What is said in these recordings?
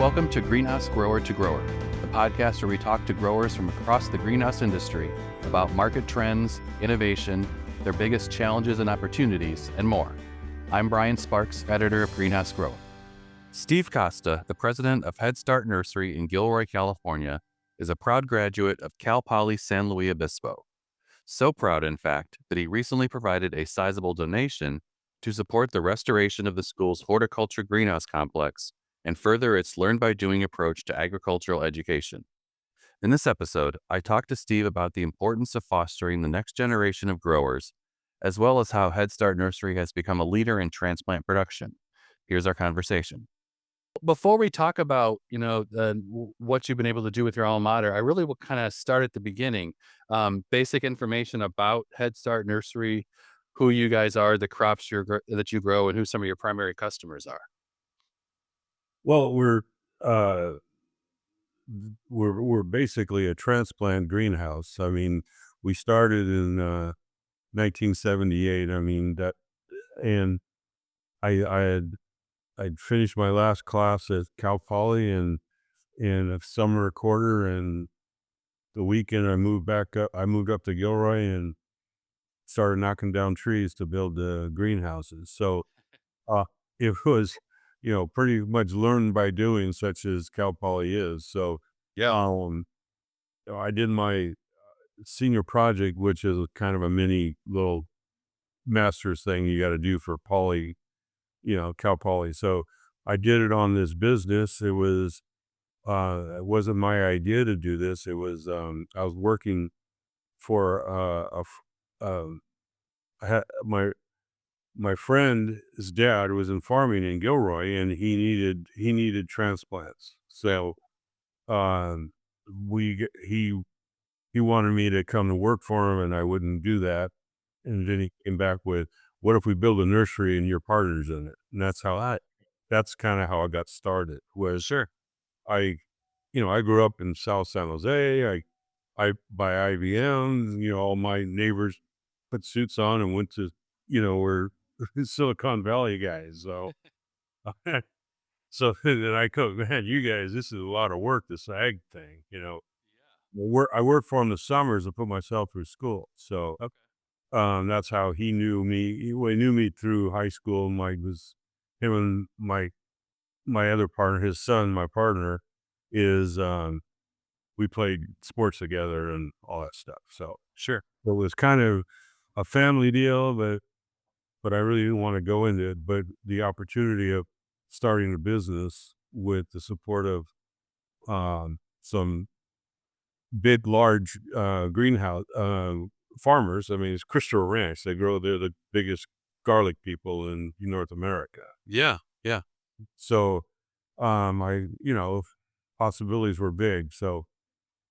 Welcome to Greenhouse Grower to Grower, the podcast where we talk to growers from across the greenhouse industry about market trends, innovation, their biggest challenges and opportunities, and more. I'm Brian Sparks, editor of Greenhouse Grower. Steve Costa, the president of Headstart Nursery in Gilroy, California, is a proud graduate of Cal Poly San Luis Obispo. So proud, in fact, that he recently provided a sizable donation to support the restoration of the school's horticulture greenhouse complex and further its learn-by-doing approach to agricultural education. In this episode, I talked to Steve about the importance of fostering the next generation of growers, as well as how Headstart Nursery has become a leader in transplant production. Here's our conversation. Before we talk about, what you've been able to do with your alma mater, I really will kind of start at the beginning. Basic information about Headstart Nursery, who you guys are, the crops that you grow, and who some of your primary customers are. Well, we're basically a transplant greenhouse. I mean, we started in 1978. And I'd finished my last class at Cal Poly in a summer quarter, and the weekend I moved up to Gilroy and started knocking down trees to build the greenhouses. So it was, pretty much learned by doing, such as Cal Poly is. So, Yeah. I did my senior project, which is kind of a mini little master's thing you got to do for Poly, Cal Poly. So I did it on this business. It wasn't my idea to do this. It was, I was working for, my friend's dad was in farming in Gilroy, and he needed transplants. So, um, he wanted me to come to work for him, and I wouldn't do that. And then he came back with, "What if we build a nursery and your partner's in it?" And that's kind of how I got started. Was Sure. I grew up in South San Jose. I by IBM. All my neighbors put suits on and went to, were Silicon Valley guys. So, so then I go, "Man, you guys, this is a lot of work, this ag thing." I worked for him the summers to put myself through school. So, Okay. that's how he knew me. He knew me through high school. Him and my other partner, his son, my partner, is, we played sports together and all that stuff. So Sure. it was kind of a family deal, but I really didn't want to go into it. But the opportunity of starting a business with the support of, some big, large, greenhouse, farmers. I mean, it's Christopher Ranch. They're the biggest garlic people in North America. Yeah. So, possibilities were big. So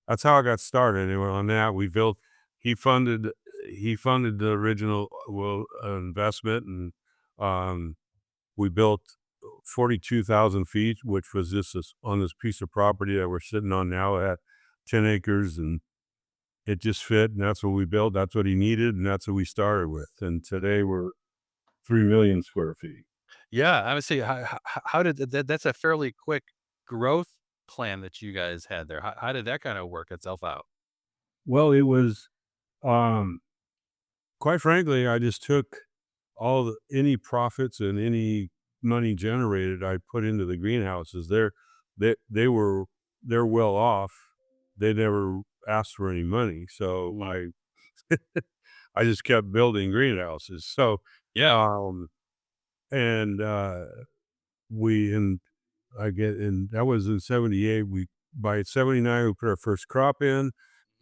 that's how I got started. And on that, he funded, the original, investment. And, we built 42,000 feet, which was on this piece of property that we're sitting on now at 10 acres. And it just fit. And that's what we built. That's what he needed. And that's what we started with. And today we're 3 million square feet. Yeah. I would say, how did that's a fairly quick growth plan that you guys had there. How did that kind of work itself out? Well, it was, quite frankly, I just took any profits and any money generated I put into the greenhouses. They're well off. They never asked for any money. So I just kept building greenhouses. So, Yeah. and, and that was in 78. By 79, we put our first crop in.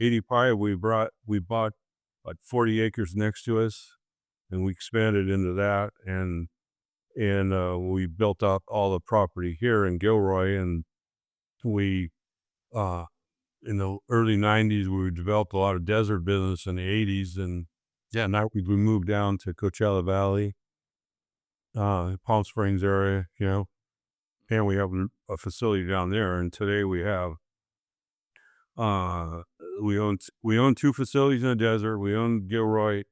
85, we bought like 40 acres next to us, and we expanded into that. And we built out all the property here in Gilroy. And we, in the early 90s, we developed a lot of desert business in the 80s. And Yeah. now we moved down to Coachella Valley, Palm Springs area, and we have a facility down there. And today we have, we own 2 facilities in the desert. We own Gilroy,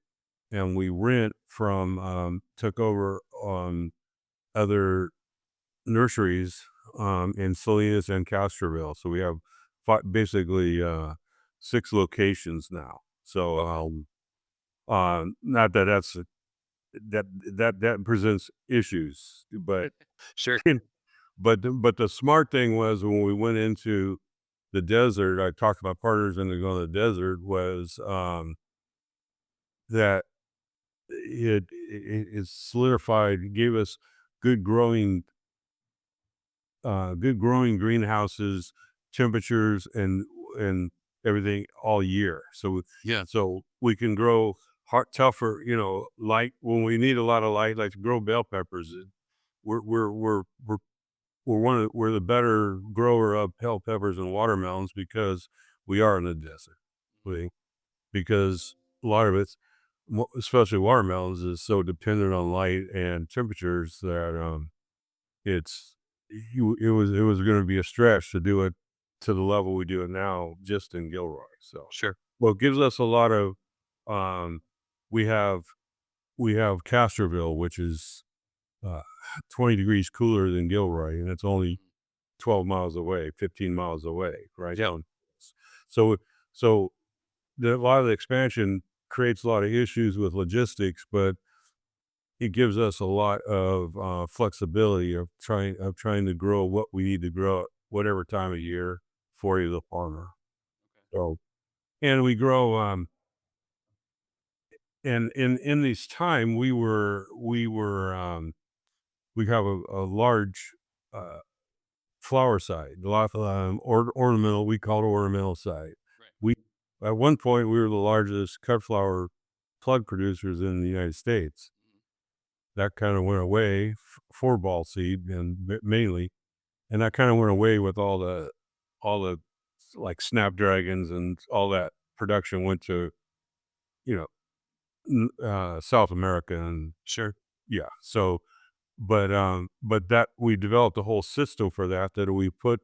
and we rent from, took over, other nurseries, in Salinas and Castroville. So we have basically 6 locations now. So not that that presents issues, but Sure. but the smart thing was when we went into the desert, I talked to my partners into going to the desert was that it solidified, it gave us good growing good growing greenhouses, temperatures, and everything all year. So Yeah. so we can grow tougher, light when we need a lot of light, like to grow bell peppers. We're we're we're we're we're the better grower of bell peppers and watermelons because we are in the desert. We because a lot of it's especially watermelons is so dependent on light and temperatures that it's it was gonna be a stretch to do it to the level we do it now just in Gilroy. So, Sure. well, it gives us a lot of, um we have Castroville, which is, uh, 20 degrees cooler than Gilroy, and it's only 12 miles away, 15 miles away, right? Yeah. So so a lot of the expansion creates a lot of issues with logistics, but it gives us a lot of flexibility of trying to grow what we need to grow at whatever time of year for you, the farmer. So, and we grow, and in this time we have a large uh, flower side, a lot of ornamental. We call it ornamental side. Right. We At one point we were the largest cut flower plug producers in the United States. That kind of went away for ball seed and mainly, and that kind of went away with all the like snapdragons and all that production went to you know South America and Sure. yeah. So, but that we developed a whole system for that we put,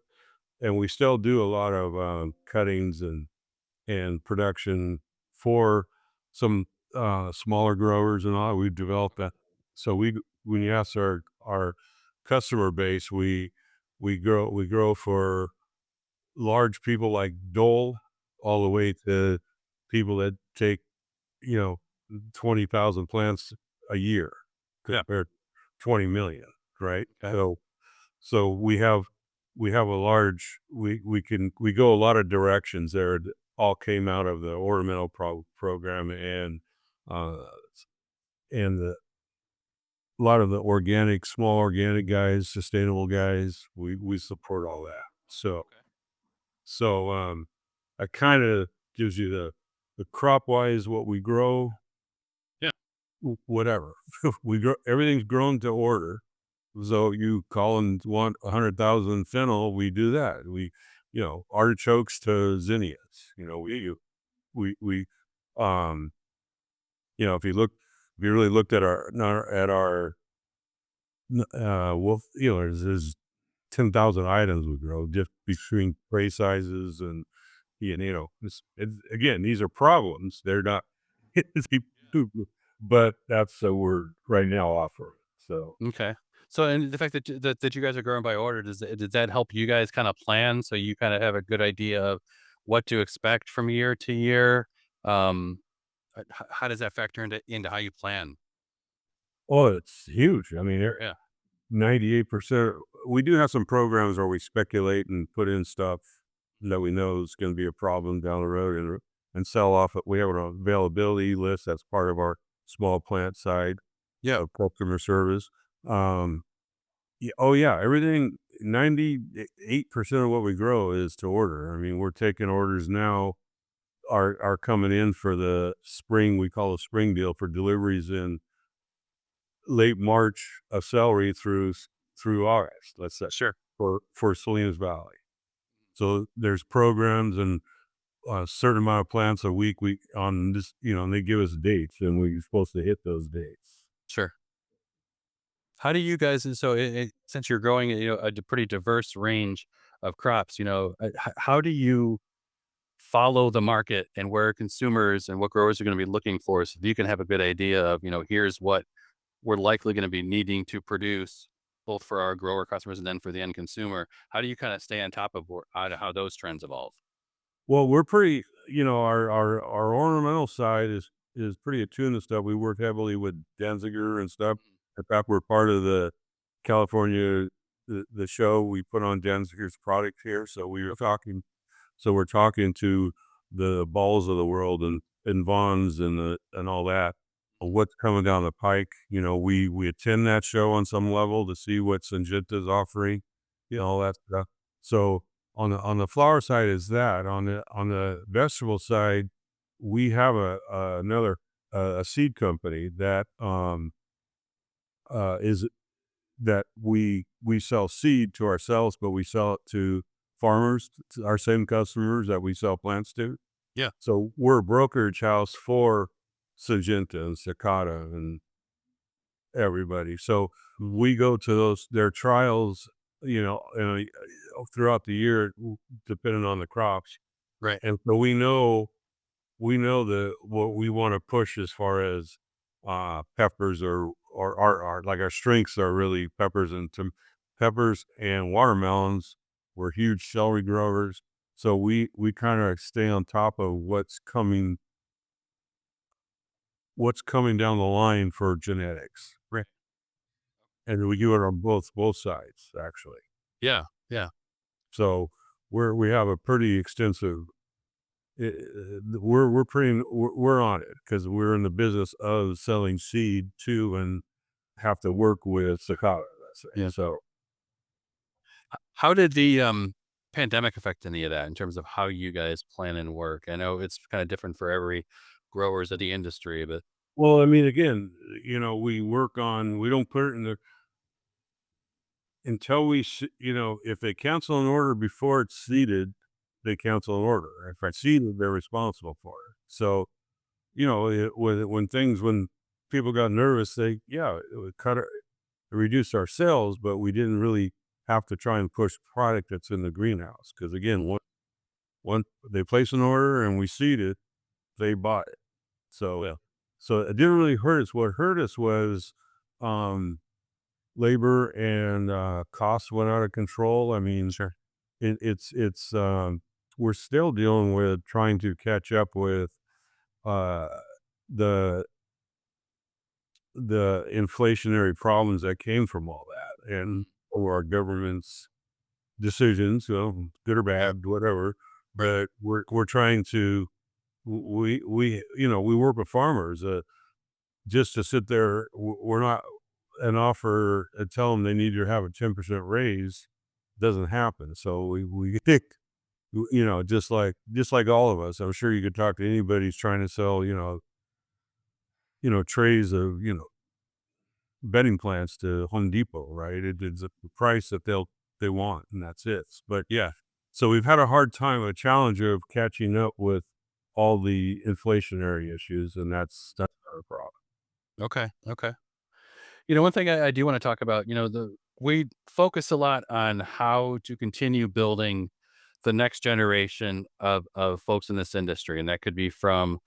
and we still do a lot of cuttings and production for some smaller growers and all. We've developed that. So when you ask our customer base, we grow for large people like Dole, all the way to people that take, you know, 20,000 plants a year Yeah. compared to 20 million, right? Okay. So we have a large we go a lot of directions there that all came out of the ornamental program uh and a lot of the organic, small organic guys, sustainable guys, we support all that. So Okay. so that kind of gives you the crop wise what we grow, Yeah. whatever. We grow everything's grown to order. So you call and want 100,000 fennel, we do that. Artichokes to zinnias. We um if you really looked at our wolf, there's 10,000 items we grow just between tray sizes and again, these are problems. They're not, but that's what we're right now offering. So, Okay. So, and the fact that you guys are growing by order, does that help you guys kind of plan so you kind of have a good idea of what to expect from year to year? Um, how does that factor into how you plan? oh, it's huge. I mean, Yeah. 98%. We do have some programs where we speculate and put in stuff that we know is going to be a problem down the road and sell off it. We have an availability list. That's part of our small plant side Yeah. of customer service. Um, yeah, oh yeah, everything 98% of what we grow is to order. I mean, we're taking orders now are coming in for the spring. We call a spring deal for deliveries in late March of celery through August, let's say, Sure. for Salinas Valley. So there's programs and a certain amount of plants a week we on this, and they give us dates and we're supposed to hit those dates. Sure. How do you guys, and so since you're growing, a pretty diverse range of crops, how do you follow the market and where consumers and what growers are going to be looking for so you can have a good idea of, here's what we're likely going to be needing to produce both for our grower customers and then for the end consumer. How do you kind of stay on top of how those trends evolve? Well, we're pretty, our ornamental side is pretty attuned to stuff. We work heavily with Danziger and stuff. In fact, we're part of the California the show. We put on Danziger's product here, we're talking to the Balls of the world and Vons and all that. What's coming down the pike? We attend that show on some level to see what Syngenta's offering, all that stuff. So on the flower side is that. On the vegetable side, we have another a seed company that is that we sell seed to ourselves, but we sell it to farmers, to our same customers that we sell plants to. Yeah. So we're a brokerage house for Syngenta and Cicada and everybody. So we go to their trials, throughout the year, depending on the crops. Right. And so we know what we want to push as far as peppers or our like our strengths are really peppers and watermelons. We're huge celery growers. So we kind of stay on top of what's coming down the line for genetics. Right. And we do it on both sides, actually. Yeah. Yeah. So we have a pretty extensive. We're on it because we're in the business of selling seed too, and have to work with cicada. Let's say. Yeah. So How did the pandemic affect any of that in terms of how you guys plan and work? I know it's kind of different for every growers of the industry, but well, I mean, again, we don't put it in the until if they cancel an order before it's seeded, they cancel an order. If it's seeded, they're responsible for it. So when people got nervous, it would reduce our sales, but we didn't really have to try and push product that's in the greenhouse because again, once they place an order and we seed it, they bought it. So yeah. so it didn't really hurt us. What hurt us was labor and costs went out of control. I mean, Sure. we're still dealing with trying to catch up with uh, the inflationary problems that came from all that and or our government's decisions, good or Yeah. bad, whatever. Right. But we're trying to we work with farmers. Just to sit there, we're not an offer and tell them they need to have a 10% raise doesn't happen. So we think, just like all of us, I'm sure you could talk to anybody who's trying to sell, trays of, bedding plants to Home Depot, right? It's the price that they want, and that's it. But yeah, so we've had a hard time, a challenge of catching up with all the inflationary issues, and that's our problem. Okay. Okay. One thing I do want to talk about, we focus a lot on how to continue building the next generation of folks in this industry, and that could be from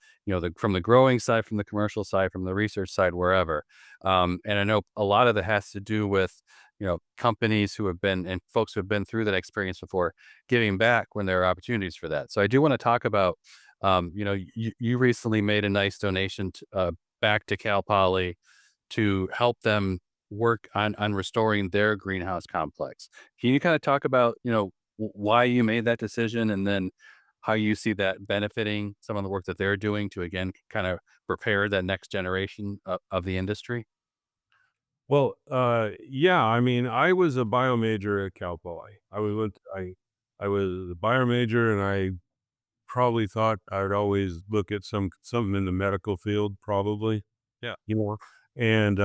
from the growing side, from the commercial side, from the research side, wherever. And I know a lot of that has to do with companies who have been and folks who have been through that experience before, giving back when there are opportunities for that. So I do want to talk about, you recently made a nice donation back to Cal Poly to help them work on restoring their greenhouse complex. Can you kind of talk about, why you made that decision and then how you see that benefiting some of the work that they're doing to again kind of prepare that next generation of the industry? Well, yeah, I mean, I was a bio major at Cal Poly. I was a bio major, and I probably thought I'd always look at something in the medical field, probably, Yeah. and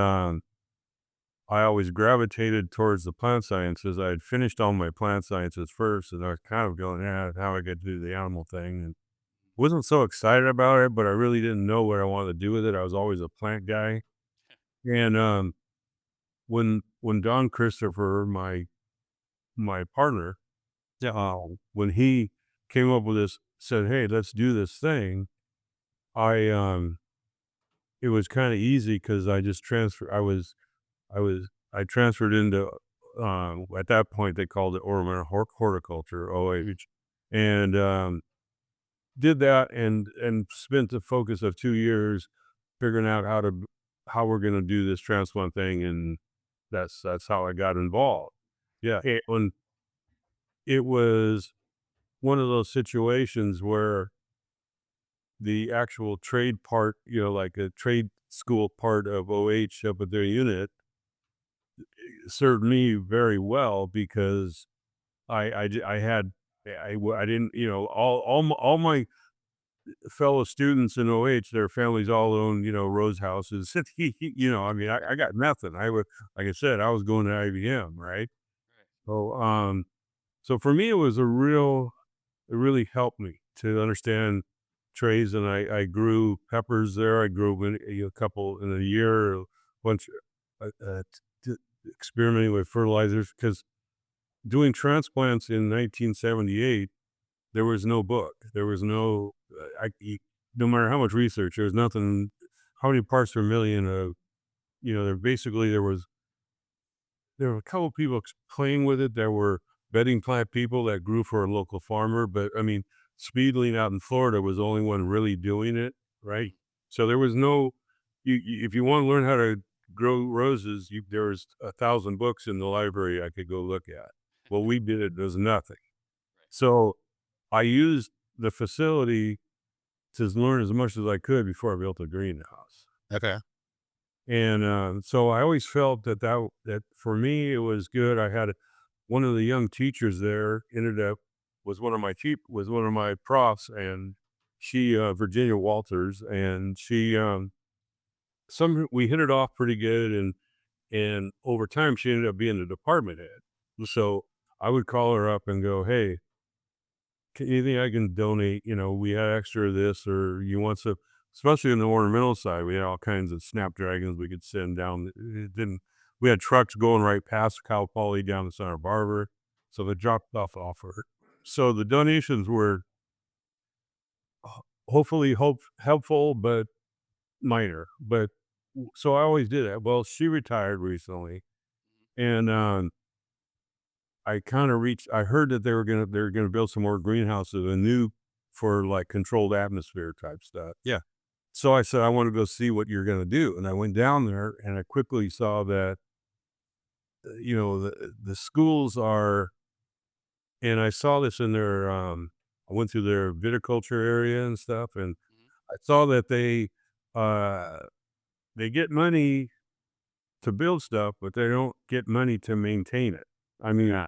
I always gravitated towards the plant sciences. I had finished all my plant sciences first, and I was kind of going, how I get to do the animal thing, and wasn't so excited about it, but I really didn't know what I wanted to do with it. I was always a plant guy, and when Don Christopher, my partner, Yeah. when he came up with this, said, "Hey, let's do this thing," I it was kind of easy because I just transferred. I transferred into At that point, they called it ornamental horticulture, OH, and did that and spent the focus of 2 years figuring out how we're going to do this transplant thing, and that's how I got involved. Yeah, and it was one of those situations where the actual trade part, like a trade school part of OH up at their unit served me very well because I had I didn't, all my fellow students in OH, their families all own, rose houses. I mean, I got nothing. Like I said, I was going to IBM, right? So, so for me, it really helped me to understand trays, and I grew peppers there. I grew a couple in a year, a bunch, t- experimenting with fertilizers because doing transplants in 1978, there was no book. There was no, no matter how much research, there was nothing, how many parts per million of, there were a couple people playing with it. There were bedding plant people that grew for a local farmer, but I mean, Speedling out in Florida was the only one really doing it, right? So there was no, if you want to learn how to grow roses, there was 1,000 books in the library I could go look at. Well, we did it. There's nothing. So I used the facility to learn as much as I could before I built a greenhouse. Okay. And so I always felt that for me it was good. I had one of the young teachers there ended up was one of my profs, and she Virginia Walters, and she some we hit it off pretty good, and over time she ended up being the department head. So I would call her up and go, "Hey, anything I can donate, we had extra of this, or you want some," especially in the ornamental side, we had all kinds of snapdragons we could send down. It didn't, we had trucks going right past Cal Poly down to Santa Barbara. So they dropped off her. So the donations were hopefully helpful, but minor. But so I always did that. Well, she retired recently, and I heard that they were gonna build some more greenhouses, a new for like controlled atmosphere type stuff. Yeah. So I said, I want to go see what you're gonna do. And I went down there and I quickly saw that, the schools are, and I saw this in their, I went through their viticulture area and stuff, and I saw that they get money to build stuff, but they don't get money to maintain it. I mean, Yeah.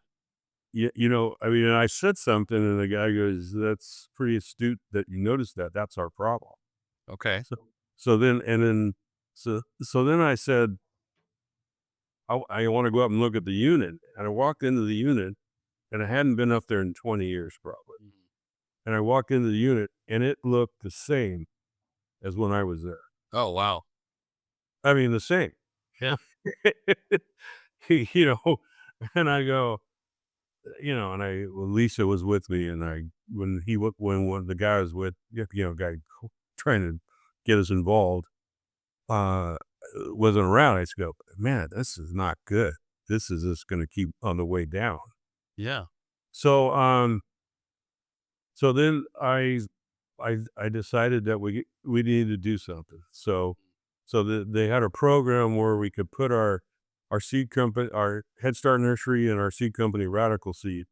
I mean, and I said something, and the guy goes, "That's pretty astute that you noticed that. That's our problem." Okay. So, so then I said, I want to go up and look at the unit, and I walked into the unit, and I hadn't been up there in 20 years probably, and I walked into the unit, and it looked the same as when I was there. Oh, wow. I mean, the same. Yeah. you know, and I go, and Lisa was with me, and when the guy was with, guy trying to get us involved, uh, wasn't around. I just go, man, this is not good. This is just going to keep on the way down. Yeah. So, so then I decided that we needed to do something. So they had a program where we could put our seed company, our Headstart Nursery, and our seed company, Radical Seed.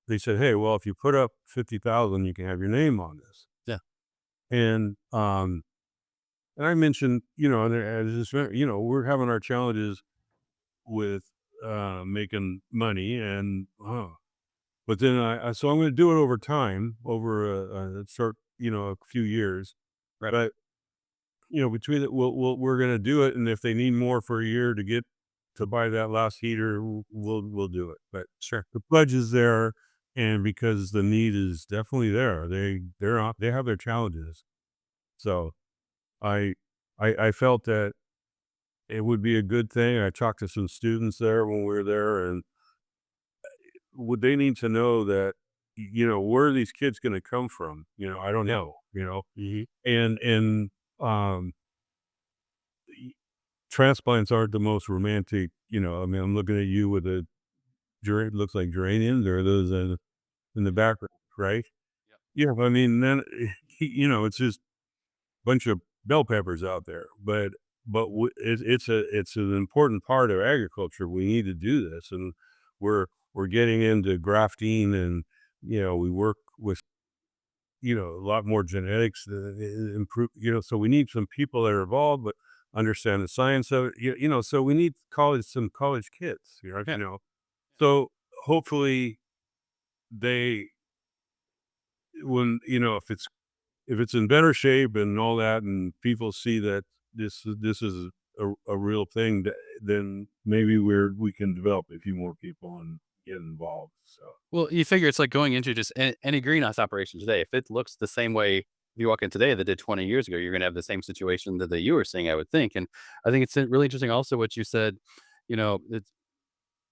They said, hey, well, if you put up 50,000, you can have your name on this. Yeah. And I mentioned, and as this, we're having our challenges with making money, and but then so I'm going to do it over time, over a few years. Right. But between it, we're going to do it, and if they need more for a year to get to buy that last heater, we'll do it. But Sure. the pledge is there, and because the need is definitely there, they have their challenges. So I I felt that it would be a good thing. I talked to some students there when we were there, and would they need to know that, where are these kids going to come from? I don't know. Mhm. And um, transplants aren't the most romantic, I mean, I'm looking at you with a looks like geraniums, or are those in the background, right? Yep. Yeah, I mean, then, it's just a bunch of bell peppers out there, but it's an important part of agriculture. We need to do this, and we're getting into grafting, and, we work with, a lot more genetics, improve, so we need some people that are involved, but understand the science of it, so we need some college kids, Yeah. so hopefully they, when, if it's in better shape and all that, and people see that this is a real thing, then maybe we can develop a few more people and get involved. So Well, you figure it's like going into just any greenhouse operation today. If it looks the same way if you walk in today that did 20 years ago, you're going to have the same situation that you were seeing, I would think. And I think it's really interesting also what you said,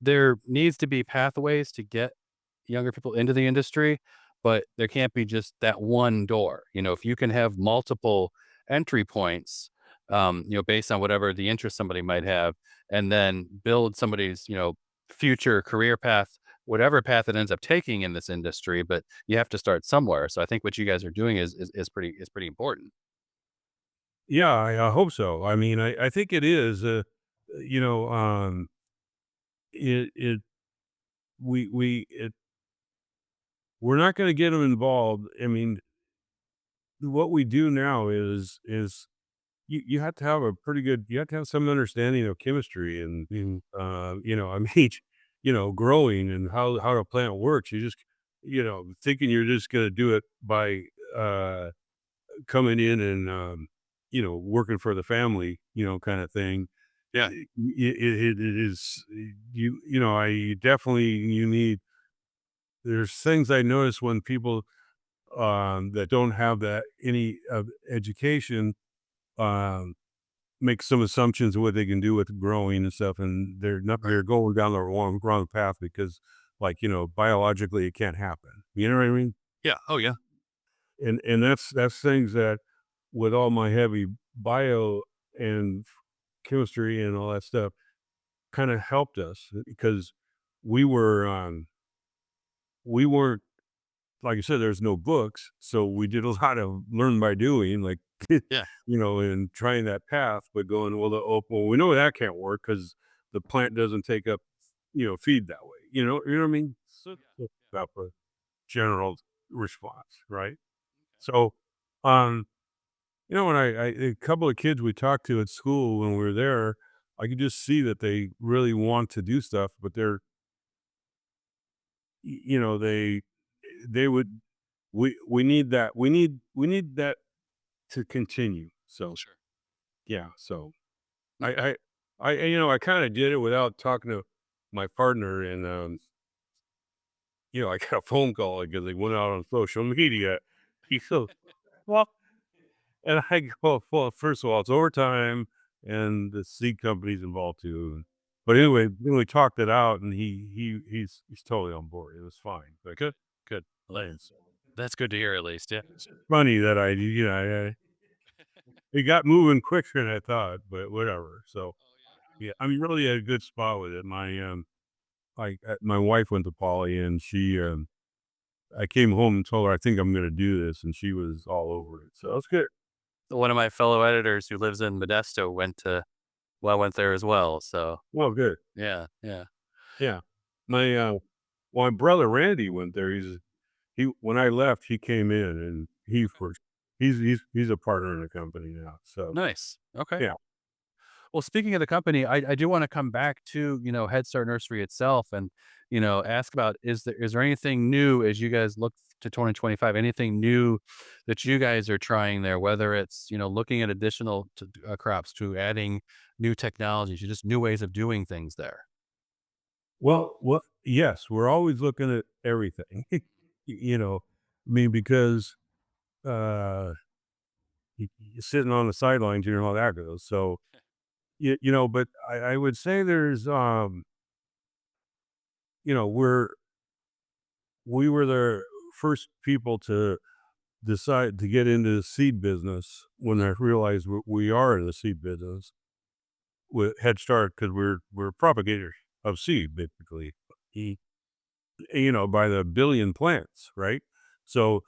there needs to be pathways to get younger people into the industry, but there can't be just that one door. If you can have multiple entry points, based on whatever the interest somebody might have, and then build somebody's, future career path, whatever path it ends up taking in this industry, but you have to start somewhere. So I think what you guys are doing is pretty important. yeah, I hope so. I mean, I think it is. You know, it we it we're not going to get them involved. I mean, what we do now is you have to have a pretty good, you have to have some understanding of chemistry, and, I mean, growing, and how a plant works. You just, thinking you're just going to do it by, uh, coming in and, working for the family, kind of thing. Yeah. It is, I definitely, you need, there's things I notice when people, that don't have that any education, um, make some assumptions of what they can do with growing and stuff, and Right. they're going down the wrong path, because, like, biologically it can't happen. You know what I mean? Yeah. Oh, yeah. And that's things that, with all my heavy bio and chemistry and all that stuff, kind of helped us, because we were we weren't, like I said, there's no books, so we did a lot of learn by doing, like, Yeah. and trying that path, but going, well, well, we know that can't work because the plant doesn't take up, feed that way. You know what I mean? So that's a general response, right? So, um, when a couple of kids we talked to at school when we were there, I could just see that they really want to do stuff, but they would, we need that to continue. So Sure. yeah, so Mm. I I kind of did it without talking to my partner, and I got a phone call because they went out on social media. He goes, well, and I go, well, first of all, it's overtime, and the seed company's involved too. But anyway, then we talked it out, and he's totally on board. It was fine. But Good. Good. Well, it's that's good to hear at least. Yeah. it's funny that it got moving quicker than I thought, but whatever. So yeah, I'm really at a good spot with it. My wife went to poly, and I came home and told her, I think I'm going to do this, and she was all over it. So that's good. One of my fellow editors who lives in Modesto went there as well. So Well, good. yeah, yeah. Yeah. My, my brother Randy went there. When I left, he came in, and he's a partner in the company now. So Nice. Okay. yeah. Well, speaking of the company, I do want to come back to, Headstart Nursery itself and, ask about is there anything new as you guys look to 2025, anything new that you guys are trying there, whether it's, looking at additional crops to adding new technologies, or just new ways of doing things there. Well, yes, we're always looking at everything, I mean, because, uh, you're sitting on the sidelines, you know how that goes. So, but I would say there's, we were the first people to decide to get into the seed business when I realized we are in the seed business. with Headstart because we're propagators of seed, basically. E- by the billion plants, right? So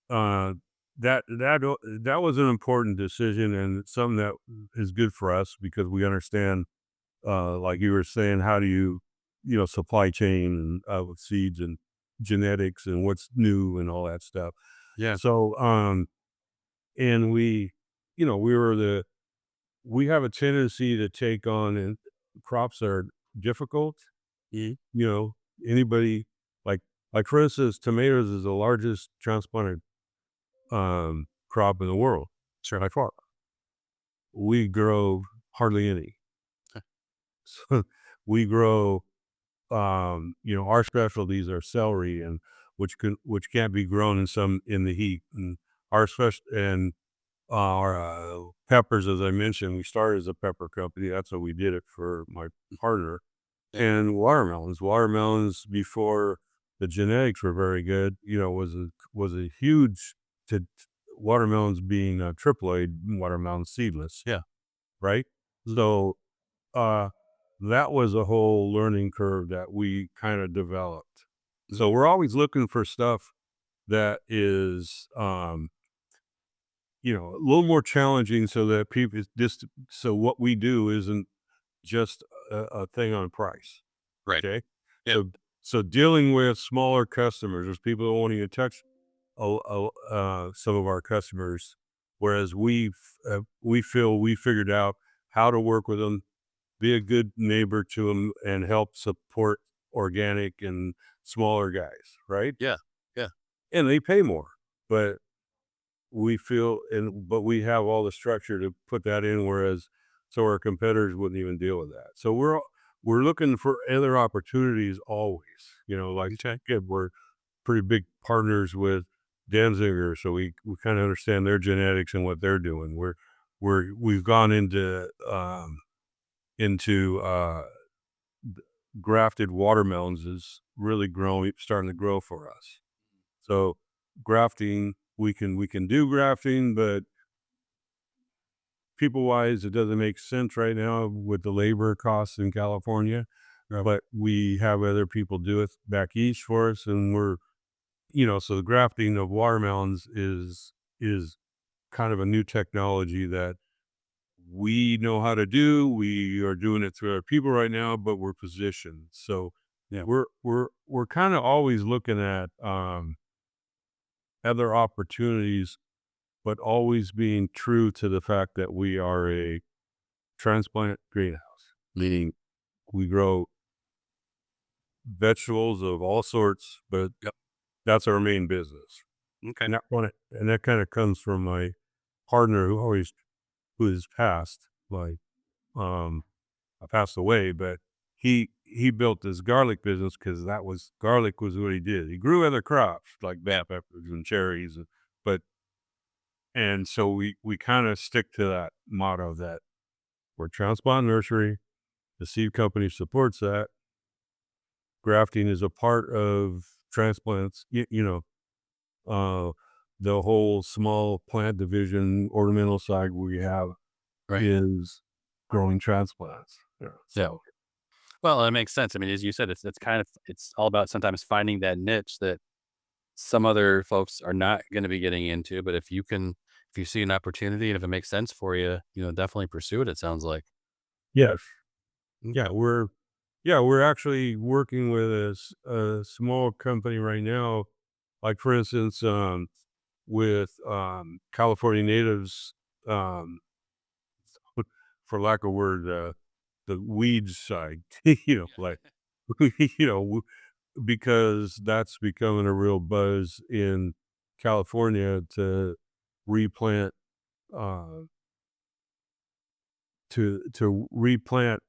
uh, that was an important decision, and it's something that is good for us because we understand, like you were saying, how do supply chain and with seeds and genetics and what's new and all that stuff. Yeah. So, and we have a tendency to take on and crops that are difficult. Mhm. You know, anybody like for instance, tomatoes is the largest transplanted crop in the world Sure. by far. We grow hardly any. Okay. So we grow, our specialties are celery and which can't be grown in the heat. And our special and our peppers, as I mentioned, we started as a pepper company. That's what we did it for my partner. Yeah. And watermelons before the genetics were very good, was a huge to watermelons being triploid watermelon seedless, Yeah. right? So uh, that was a whole learning curve that we kind of developed. Mhm. So we're always looking for stuff that is, a little more challenging so that so what we do isn't just a thing on price. Right. Okay. Yep. So dealing with smaller customers, there's people that won't even touch some of our customers, whereas we feel we figured out how to work with them, be a good neighbor to them, and help support organic and smaller guys, right? Yeah. Yeah. And they pay more, but but we have all the structure to put that in, whereas so our competitors wouldn't even deal with that. So we're looking for other opportunities always. Like Okay. again, we're pretty big partners with Danziger, so we kind of understand their genetics and what they're doing. We've gone into grafted watermelons is really starting to grow for us. So grafting, we can do grafting, but people wise, it doesn't make sense right now with the labor costs in California. Right. But we have other people do it back east for us, and so the grafting of watermelons is kind of a new technology that we know how to do. We are doing it through our people right now, but we're positioned. So Yeah. we're kind of always looking at other opportunities, but always being true to the fact that we are a transplant greenhouse, meaning we grow vegetables of all sorts, but Yep. that's our main business. Okay. And that kind of comes from my partner who has passed, like, passed away, but he built this garlic business because garlic was what he did. He grew other crops like bell peppers and cherries, but and so we kind of stick to that motto that we're transplant nursery. The seed company supports that. Grafting is a part of transplants. Uh, the whole small plant division ornamental side we have Right. is growing transplants. Yeah. Yeah. So Well, it makes sense. I mean, as you said, it's all about sometimes finding that niche that some other folks are not going to be getting into. But if you see an opportunity and if it makes sense for you, definitely pursue it. It sounds like. yes, yeah, Okay. we're actually working with a small company right now, like for instance, with California natives, um, for lack of word, the weeds side, like you know, w- because that's becoming a real buzz in California to replant, uh, replant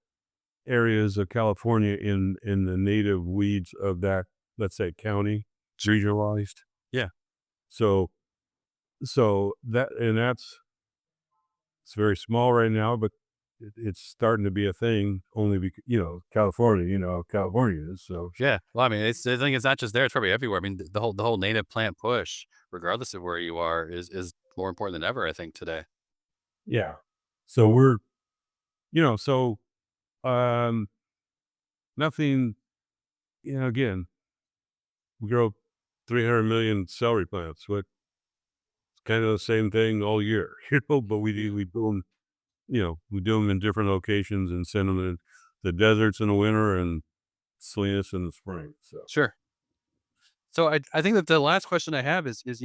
areas of California in the native weeds of that, let's say, county, Sure. regionalized. Yeah. So that's it's very small right now, but it's starting to be a thing only because California, how California is. So Yeah. Well, I mean, I think it's not just there; it's probably everywhere. I mean, the whole native plant push, regardless of where you are, is more important than ever. I think today. yeah. So So um, nothing. Again, we grow 300 million celery plants. What kind of the same thing all year, But we do them in different locations and send them in the deserts in the winter and Salinas in the spring. So, Sure. So I think that the last question I have is, as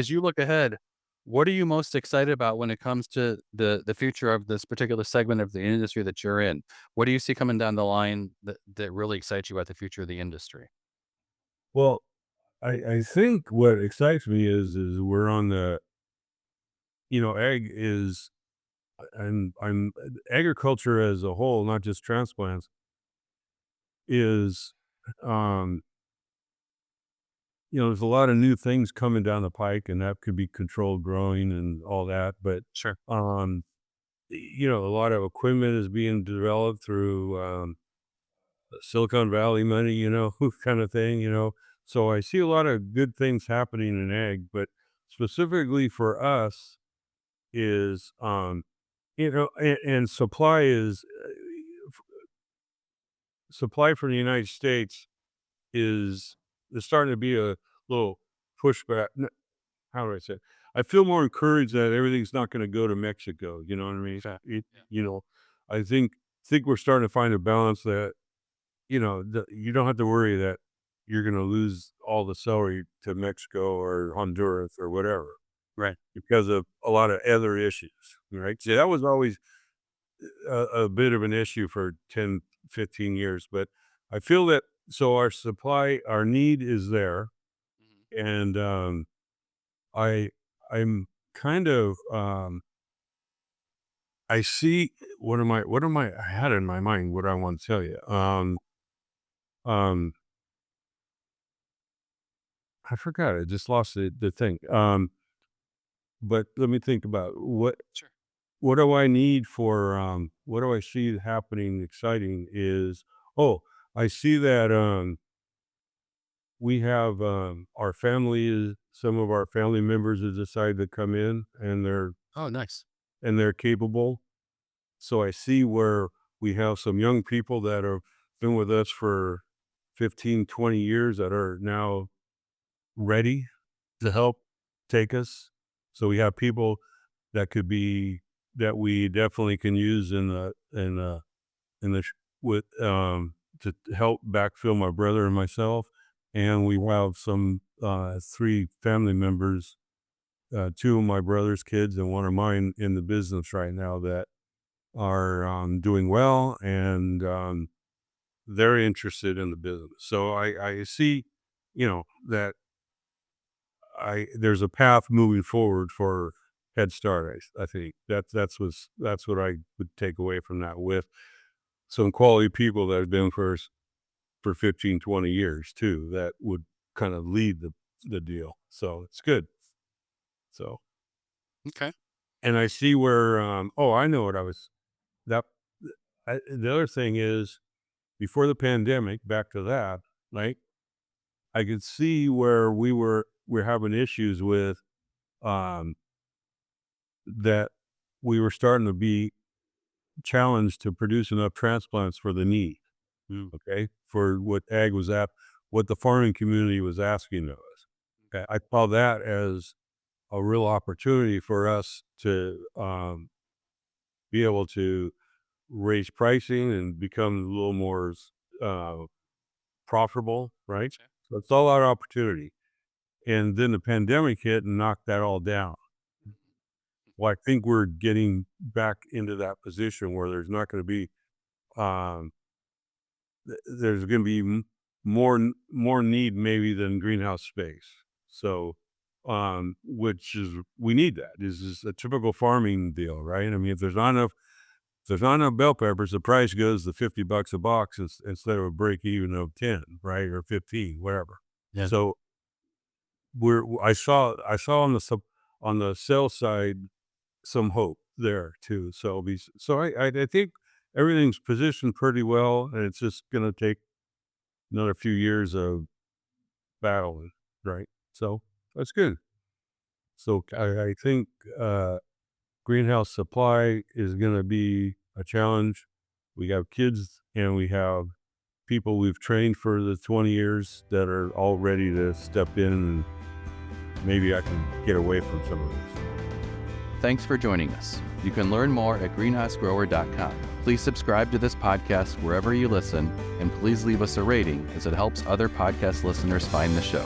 you look ahead, what are you most excited about when it comes to the future of this particular segment of the industry that you're in? What do you see coming down the line that really excites you about the future of the industry? well, I think what excites me is we're on egg is, and I'm agriculture as a whole, not just transplants, is, um, there's a lot of new things coming down the pike, and that could be controlled growing and all that. But, Sure. um, a lot of equipment is being developed through, Silicon Valley money, kind of thing. So I see a lot of good things happening in ag, but specifically for us is, and supply from the United States is there's starting to be a little pushback. How do I say it? I feel more encouraged that everything's not going to go to Mexico. You know what I mean? Fair. It, Yeah. you know, I think we're starting to find a balance that you don't have to worry that you're going to lose all the celery to Mexico or Honduras or whatever Right. because of a lot of other issues. Right? See, that was always a bit of an issue for 10, 15 years, but I feel that our need is there, Mhm. and I I'm kind of I see I had in my mind what I want to tell you. Um I forgot. I just lost the thing. But let me think about Sure. what do I need for what do I see happening exciting is, oh, I see that we have some of our family members have decided to come in, and Oh, nice. they're capable. So I see where we have some young people that have been with us for 15, 20 years that are now ready to help take us. So we have people that we definitely can use in the sh- with to help backfill my brother and myself. And we have some three family members, two of my brother's kids and one of mine in the business right now that are doing well, and they're interested in the business. So I see, that I there's a path moving forward for Head Start. I think that's what I would take away from that, with some quality people that have been for 15, 20 years too, that would kind of lead the deal. So it's good. So, Okay. and I see where oh, I know what I was that the other thing is, before the pandemic, back to that, right? I could see where we're having issues with um that we were starting to be challenged to produce enough transplants for the need, Mm. okay? For what the farming community was asking of us. Okay, I saw that as a real opportunity for us to be able to raise pricing and become a little more uh, profitable, right? Sure. So it's all our opportunity. And then the pandemic hit and knocked that all down. Well, I think we're getting back into that position where there's not going to be um, there's going to be more need maybe than greenhouse space. So, which is we need that. This is a typical farming deal, right? I mean, if there's not enough bell peppers, the price goes to $50 a box instead of a break even of 10, right, or 15, whatever. Yeah. So I saw on the sales side some hope there too. I think everything's positioned pretty well, and it's just going to take another few years of battling, right? So that's good. So Got it. I think greenhouse supply is going to be a challenge. We have kids and we have people we've trained for the 20 years that are all ready to step in, and maybe I can get away from some of this. Thanks for joining us. You can learn more at greenhousegrower.com. Please subscribe to this podcast wherever you listen, and please leave us a rating as it helps other podcast listeners find the show.